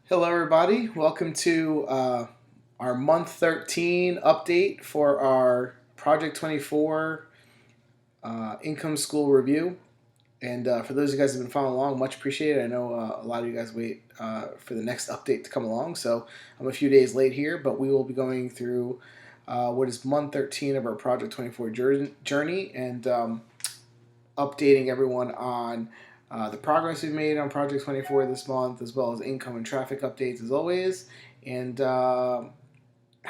Hello, everybody. Welcome to our month 13 update for our Project 24 income school review. And for those of you guys who have been following along, much appreciated. I know a lot of you guys wait for the next update to come along, so I'm a few days late here, but we will be going through what is month 13 of our Project 24 journey and updating everyone on the progress we've made on Project 24 this month, as well as income and traffic updates as always, and how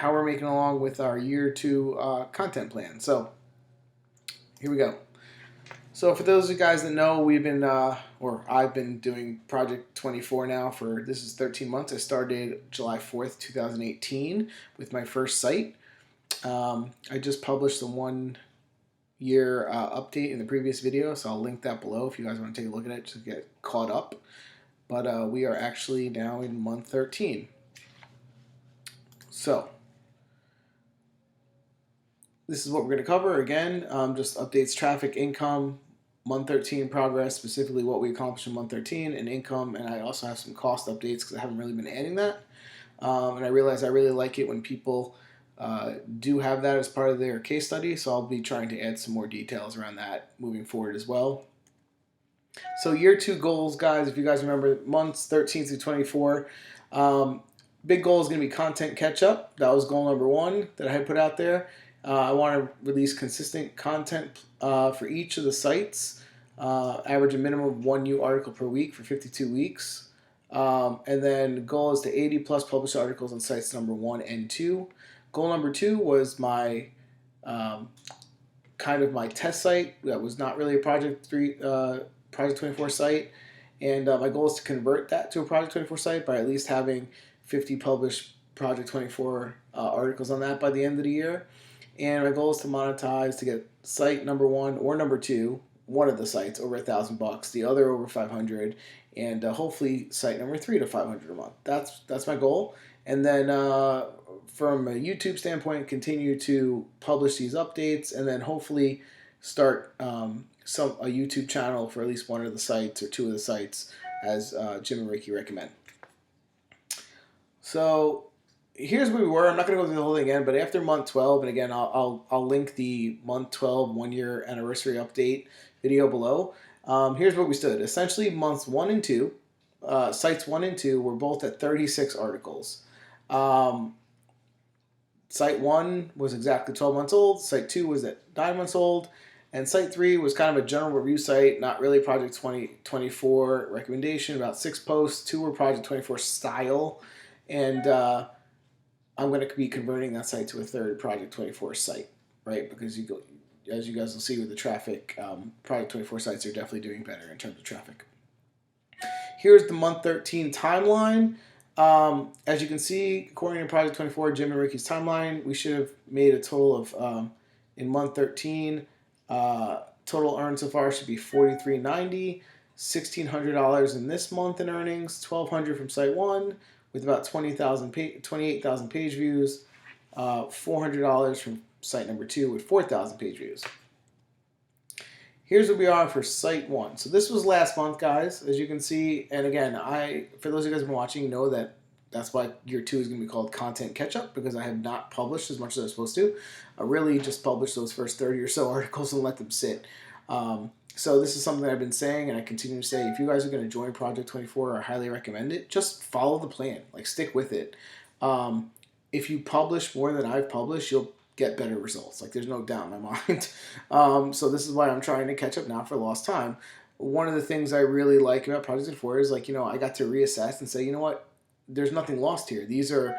we're making along with our year two content plan. So here we go. So for those of you guys that know, we've been, or I've been doing Project 24 now for, this is 13 months. I started July 4th, 2018 with my first site. I just published the 1 year update in the previous video, so I'll link that below if you guys want to take a look at it to get caught up. But we are actually now in month 13. So this is what we're going to cover. Again, just updates, traffic, income, month 13 progress, specifically what we accomplished in month 13, and income. And I also have some cost updates because I haven't really been adding that. And I realize I really like it when people do have that as part of their case study, so I'll be trying to add some more details around that moving forward as well. So year two goals, guys, if you guys remember months 13 through 24, big goal is going to be content catch up. That was goal number 1 that I had put out there. I want to release consistent content for each of the sites, average a minimum of 1 new article per week for 52 weeks. And then the goal is to 80 plus published articles on sites number 1 and 2. Goal number 2 was my kind of my test site. That was not really a Project 24 site. And my goal is to convert that to a Project 24 site by at least having 50 published Project 24 articles on that by the end of the year. And my goal is to monetize to get site number 1 or number 2, one of the sites over $1,000, the other over 500, and hopefully site number 3 to 500 a month. That's my goal. And then from a YouTube standpoint, continue to publish these updates, and then hopefully start a YouTube channel for at least one of the sites or 2 of the sites, as Jim and Ricky recommend. So here's where we were. I'm not going to go through the whole thing again, but after month 12, and again, I'll link the month 12 1-year anniversary update video below. Here's where we stood. Essentially, months 1 and 2, sites 1 and 2 were both at 36 articles. Site 1 was exactly 12 months old. Site 2 was at 9 months old. And Site 3 was kind of a general review site, not really Project 2024 recommendation, about 6 posts. 2 were Project 24 style. And I'm going to be converting that site to a third Project 24 site, right? Because as you guys will see with the traffic, Project 24 sites are definitely doing better in terms of traffic. Here's the month 13 timeline. As you can see, according to Project 24, Jim and Ricky's timeline, we should have made a total of, in month 13, total earned so far should be $43.90, $1,600 in this month in earnings, $1,200 from Site 1 with about 28,000 page views, $400 from Site number 2 with 4,000 page views. Here's what we are for Site 1. So this was last month, guys, as you can see. And again, for those of you guys who have been watching, you know that's why year 2 is going to be called Content Catch-Up, because I have not published as much as I was supposed to. I really just published those first 30 or so articles and let them sit. So this is something that I've been saying, and I continue to say, if you guys are going to join Project 24, I highly recommend it. Just follow the plan. Like, stick with it. If you publish more than I've published, you'll get better results. Like, there's no doubt in my mind. So this is why I'm trying to catch up now for lost time. One of the things I really like about Project 24 is, like, I got to reassess and say, you know what? There's nothing lost here. These are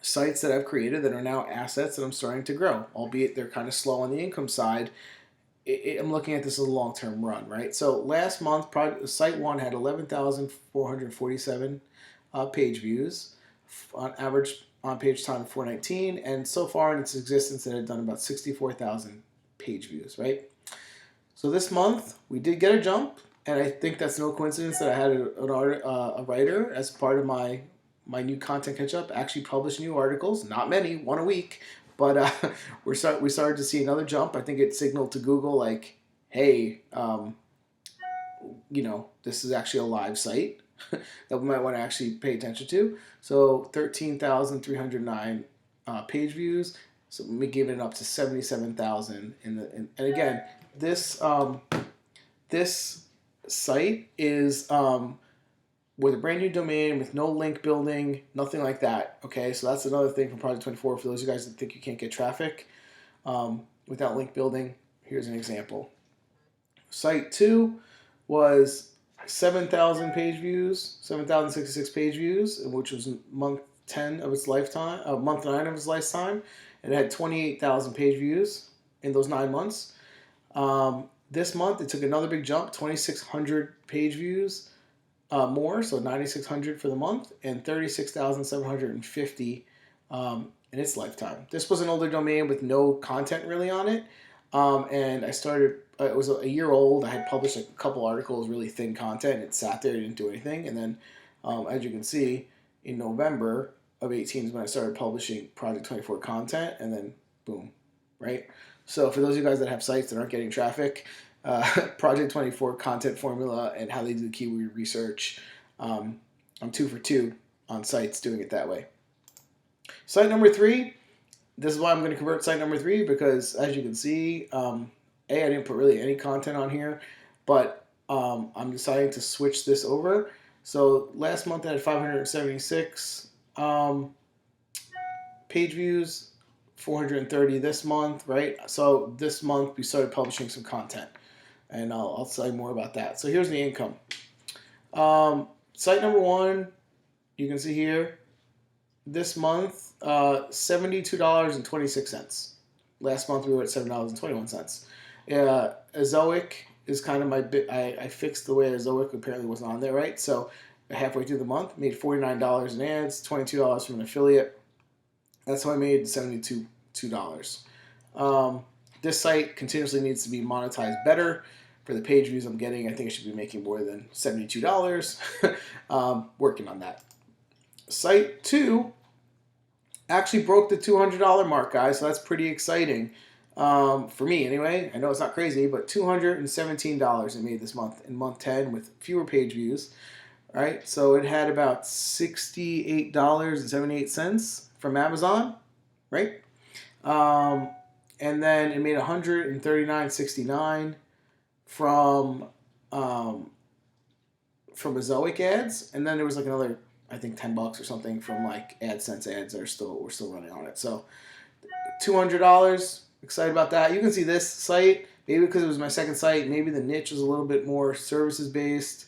sites that I've created that are now assets that I'm starting to grow, albeit they're kind of slow on the income side. I'm looking at this as a long-term run, right? So last month, Site 1 had 11,447 page views, on average on-page time 419, and so far in its existence, it had done about 64,000 page views, right? So this month, we did get a jump, and I think that's no coincidence that I had a writer as part of my new content catch-up actually publish new articles. Not many, 1 a week, but we started to see another jump. I think it signaled to Google, like, hey, this is actually a live site that we might want to actually pay attention to. So 13,309 page views. So we give it up to 77,000 and again, this site is with a brand new domain with no link building, nothing like that. Okay, so that's another thing from Project 24 for those of you guys that think you can't get traffic without link building. Here's an example. Site 2 was 7,000 page views, 7,066 page views, which was month 10 of its lifetime, month 9 of its lifetime, and it had 28,000 page views in those 9 months. This month, it took another big jump, 2,600 page views more, so 9,600 for the month, and 36,750 in its lifetime. This was an older domain with no content really on it, and I started. It was a year old. I had published a couple articles, really thin content, and it sat there, it didn't do anything, and then, as you can see, in November of 18 is when I started publishing Project 24 content, and then boom, right? So for those of you guys that have sites that aren't getting traffic, Project 24 content formula and how they do the keyword research, I'm 2 for 2 on sites doing it that way. Site number 3, this is why I'm going to convert site number 3 because as you can see, I didn't put really any content on here, but I'm deciding to switch this over. So last month I had 576 page views, 430 this month, right? So this month we started publishing some content, and I'll tell you more about that. So here's the income. Site number 1, you can see here, this month, $72.26. Last month we were at $7.21. Azoic is kind of my bit. I fixed the way Azoic apparently wasn't on there, right? So halfway through the month, made $49 in ads, $22 from an affiliate. That's how I made $72. This site continuously needs to be monetized better. For the page views I'm getting, I think I should be making more than $72. Working on that. Site 2 actually broke the $200 mark, guys, so that's pretty exciting. For me, anyway. I know it's not crazy, but $217 it made this month in month 10 with fewer page views. Right, so it had about $68.78 from Amazon, right? And then it made $139.69 from Azoic ads, and then there was like another, I think, $10 or something from like AdSense ads that we're still running on it. So $200. Excited about that. You can see this site, maybe because it was my second site, maybe the niche was a little bit more services based.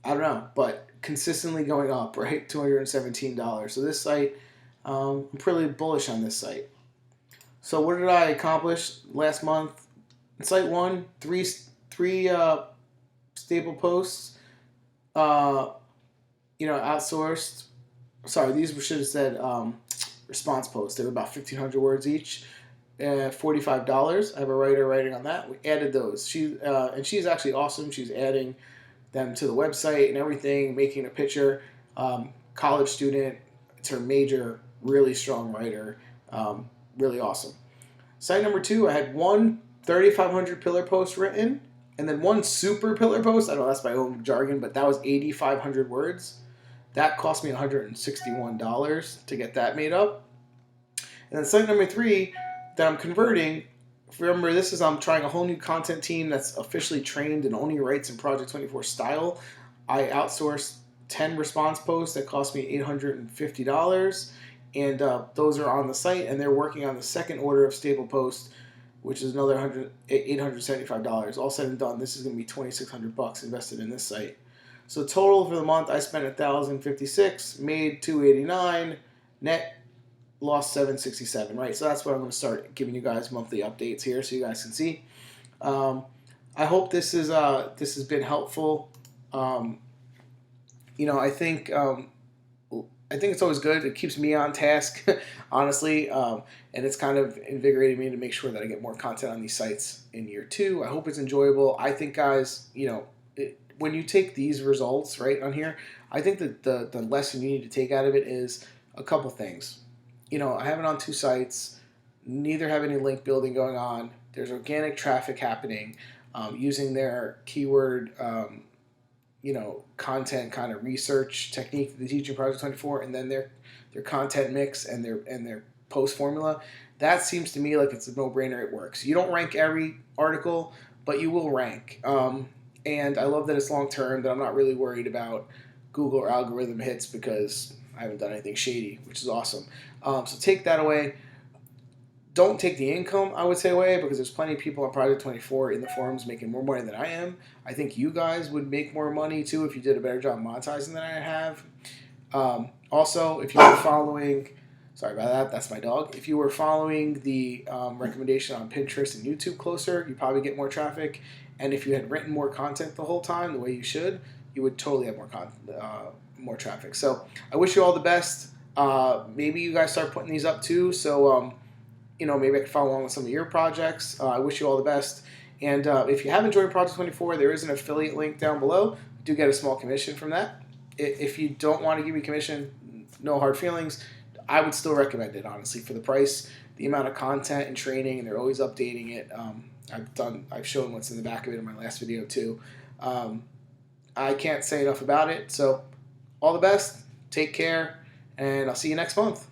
I don't know, but consistently going up, right? $217. So this site, I'm pretty bullish on this site. So what did I accomplish last month? Site 1, three staple posts, outsourced. Sorry, these should have said response posts. They were about 1,500 words each. $45. I have a writer writing on that. We added those. She's actually awesome. She's adding them to the website and everything, making a picture. College student, it's her major, really strong writer, really awesome. Site number 2, I had one 3,500 pillar post written, and then one super pillar post. I don't know, that's my own jargon, but that was 8,500 words. That cost me $161 to get that made up. And then site number 3 that I'm converting, remember, I'm trying a whole new content team that's officially trained and only writes in Project 24 style. I outsourced 10 response posts that cost me $850, and those are on the site, and they're working on the second order of staple posts, which is another $875. All said and done, this is going to be $2,600 invested in this site. So total for the month, I spent $1,056, made $289, net lost $767, right? So that's what I'm going to start giving you guys monthly updates here, so you guys can see. I hope this has been helpful. I think it's always good. It keeps me on task, honestly, and it's kind of invigorated me to make sure that I get more content on these sites in year 2. I hope it's enjoyable. I think, guys, when you take these results right on here, I think that the lesson you need to take out of it is a couple things. I have it on 2 sites. Neither have any link building going on. There's organic traffic happening. using their keyword, content kind of research technique that they teach in Project 24, and then their content mix and their post formula. That seems to me like it's a no-brainer. It works. You don't rank every article, but you will rank. And I love that it's long term. That I'm not really worried about Google or algorithm hits because I haven't done anything shady, which is awesome. So take that away. Don't take the income, I would say, away, because there's plenty of people on Project 24 in the forums making more money than I am. I think you guys would make more money too if you did a better job monetizing than I have. Also, if you were following, sorry about that, that's my dog. If you were following the recommendation on Pinterest and YouTube closer, you probably get more traffic. And if you had written more content the whole time, the way you should, you would totally have more traffic. So I wish you all the best. Maybe you guys start putting these up too. So maybe I could follow along with some of your projects. I wish you all the best. And if you haven't joined Project 24, there is an affiliate link down below. You do get a small commission from that. If you don't want to give me commission, no hard feelings. I would still recommend it, honestly, for the price, the amount of content and training, and they're always updating it. I've shown what's in the back of it in my last video too. I can't say enough about it. So all the best. Take care, and I'll see you next month.